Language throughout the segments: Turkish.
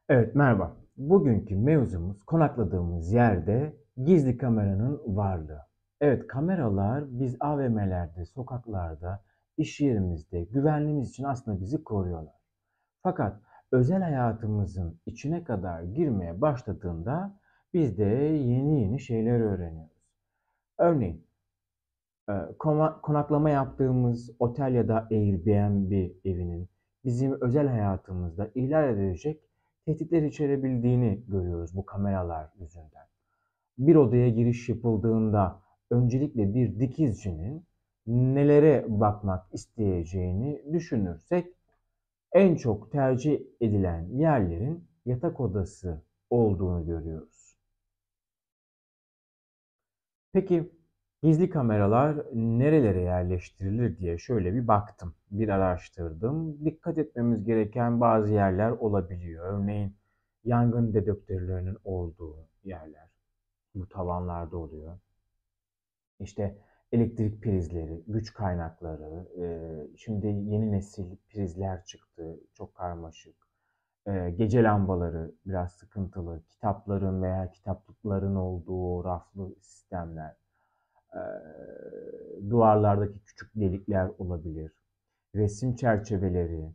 Evet, merhaba. Bugünkü mevzumuz konakladığımız yerde gizli kameranın varlığı. Evet, kameralar biz AVM'lerde, sokaklarda, iş yerimizde güvenliğimiz için aslında bizi koruyorlar. Fakat özel hayatımızın içine kadar girmeye başladığında biz de yeni yeni şeyler öğreniyoruz. Örneğin konaklama yaptığımız otel ya da Airbnb evinin bizim özel hayatımızda ihlal edilecek tehditler içerebildiğini görüyoruz bu kameralar yüzünden. Bir odaya giriş yapıldığında öncelikle bir dikizcinin nelere bakmak isteyeceğini düşünürsek en çok tercih edilen yerlerin yatak odası olduğunu görüyoruz. Peki gizli kameralar nerelere yerleştirilir diye şöyle bir baktım, bir araştırdım. Dikkat etmemiz gereken bazı yerler olabiliyor. Örneğin yangın dedektörlerinin olduğu yerler. Bu tavanlarda oluyor. İşte elektrik prizleri, güç kaynakları, şimdi yeni nesil prizler çıktı, çok karmaşık. Gece lambaları biraz sıkıntılı, kitapların veya kitaplıkların olduğu raflı sistemler. Duvarlardaki küçük delikler olabilir. Resim çerçeveleri,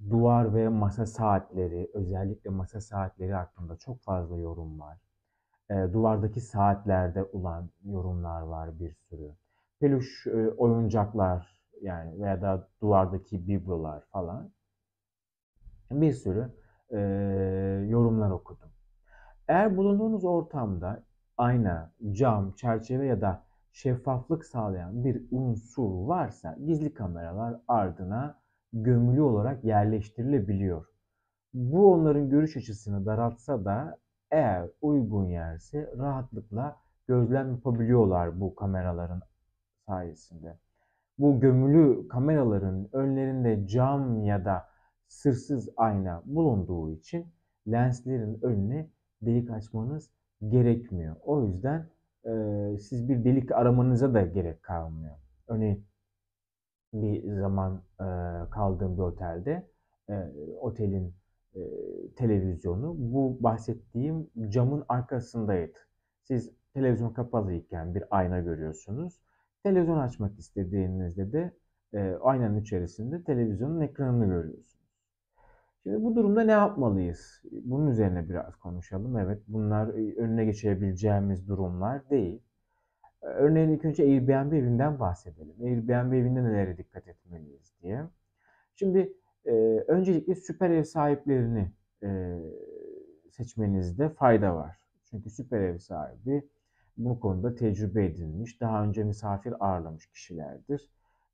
duvar ve masa saatleri, özellikle masa saatleri hakkında çok fazla yorum var. Duvardaki saatlerde olan yorumlar var bir sürü. Peluş oyuncaklar yani veya da duvardaki biblolar falan bir sürü e, yorumlar okudum. Eğer bulunduğunuz ortamda ayna, cam, çerçeve ya da şeffaflık sağlayan bir unsur varsa gizli kameralar ardına gömülü olarak yerleştirilebiliyor. Bu onların görüş açısını daraltsa da eğer uygun yerse rahatlıkla gözlem yapabiliyorlar bu kameraların sayesinde. Bu gömülü kameraların önlerinde cam ya da sırsız ayna bulunduğu için lenslerin önüne delik açmanız gerekmiyor. O yüzden siz bir delik aramanıza da gerek kalmıyor. Örneğin bir zaman kaldığım bir otelde otelin e, televizyonu bu bahsettiğim camın arkasındaydı. Siz televizyon kapalıyken bir ayna görüyorsunuz. Televizyon açmak istediğinizde de aynanın içerisinde televizyonun ekranını görüyorsunuz. Şimdi bu durumda ne yapmalıyız? Bunun üzerine biraz konuşalım. Evet, bunlar önüne geçebileceğimiz durumlar değil. Örneğin ilk önce Airbnb evinden bahsedelim. Airbnb evinde nelere dikkat etmeliyiz diye. Şimdi e, öncelikle süper ev sahiplerini e, seçmenizde fayda var. Çünkü süper ev sahibi bu konuda tecrübe edinmiş, daha önce misafir ağırlamış kişilerdir.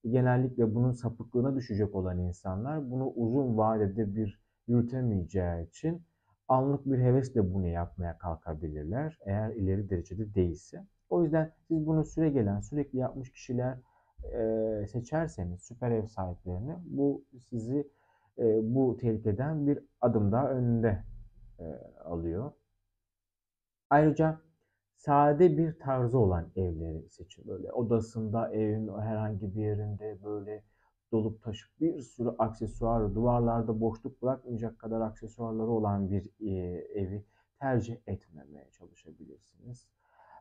Genellikle bunun sapıklığına düşecek olan insanlar bunu uzun vadede bir yürütemeyeceği için anlık bir hevesle bunu yapmaya kalkabilirler eğer ileri derecede değilse. O yüzden siz bunu süregelen, sürekli yapmış kişiler seçerseniz süper ev sahiplerini bu sizi bu tehlikeden bir adım daha önünde e, alıyor. Ayrıca sade bir tarzı olan evleri seçin. Böyle odasında, evin herhangi bir yerinde böyle dolup taşıp bir sürü aksesuar, duvarlarda boşluk bırakmayacak kadar aksesuarları olan bir evi tercih etmemeye çalışabilirsiniz.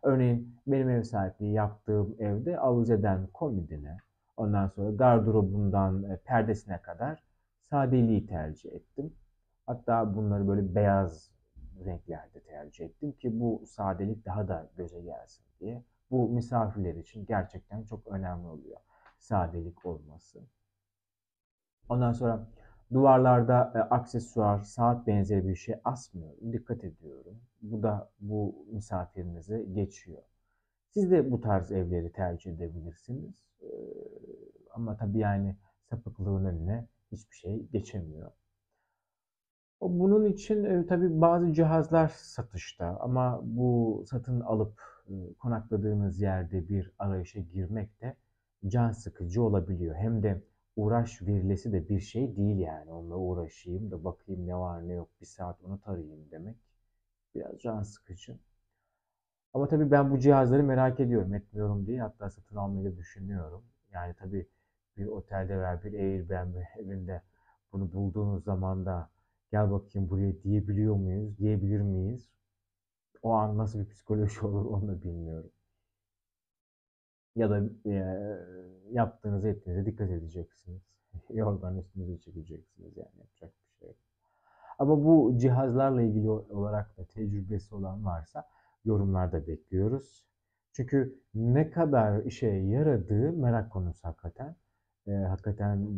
Örneğin benim ev sahipliği yaptığım evde avizeden komodine, ondan sonra gardırobundan perdesine kadar sadeliği tercih ettim. Hatta bunları böyle beyaz renklerde tercih ettim ki bu sadelik daha da göze gelsin diye. Bu misafirler için gerçekten çok önemli oluyor sadelik olması. Ondan sonra duvarlarda aksesuar, saat benzeri bir şey asmıyorum. Dikkat ediyorum. Bu da bu misafirinize geçiyor. Siz de bu tarz evleri tercih edebilirsiniz. Ama tabii yani sapıklığın önüne hiçbir şey geçemiyor. Bunun için tabii bazı cihazlar satışta ama bu satın alıp konakladığınız yerde bir arayışa girmek de can sıkıcı olabiliyor. Hem de uğraş verilesi de bir şey değil yani. Onunla uğraşayım da bakayım ne var ne yok bir saat onu tarayayım demek biraz can sıkıcı. Ama tabii ben bu cihazları merak ediyorum, etmiyorum değil. Hatta satın almayı da düşünüyorum. Yani tabii bir otelde veya bir Airbnb evinde bunu bulduğunuz zaman da Gel bakayım buraya diyebiliyor muyuz? Diyebilir miyiz? O an nasıl bir psikoloji olur onu da bilmiyorum. Ya da yaptığınız ettiğinize dikkat edeceksiniz. Yorgan üstünüze çekeceksiniz yani yapacak bir şey yok. Ama bu cihazlarla ilgili olarak da tecrübesi olan varsa yorumlarda bekliyoruz. Çünkü ne kadar işe yaradığı merak konusu hakikaten. Hakikaten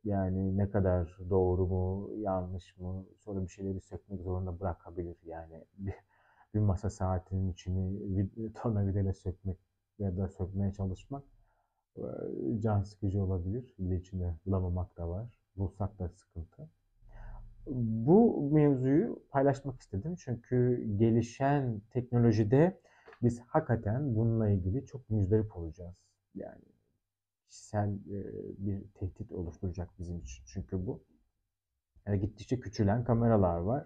yani ne kadar doğru mu, yanlış mı, sonra bir şeyleri sökmek zorunda bırakabilir. Yani bir masa saatinin içini tornavidayla sökmek ya da sökmeye çalışmak e, can sıkıcı olabilir. Bir de içinde bulamamak da var. Bulsak da sıkıntı. Bu mevzuyu paylaşmak istedim çünkü gelişen teknolojide biz hakikaten bununla ilgili çok müzdarip olacağız. Yani kişisel bir tehdit oluşturacak bizim için. Çünkü bu gittikçe küçülen kameralar var.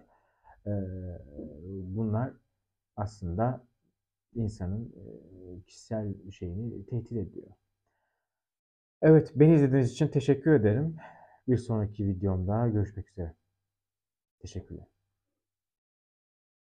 E, Bunlar aslında insanın kişisel şeyini tehdit ediyor. Evet, beni izlediğiniz için teşekkür ederim. Bir sonraki videomda görüşmek üzere. Teşekkürler.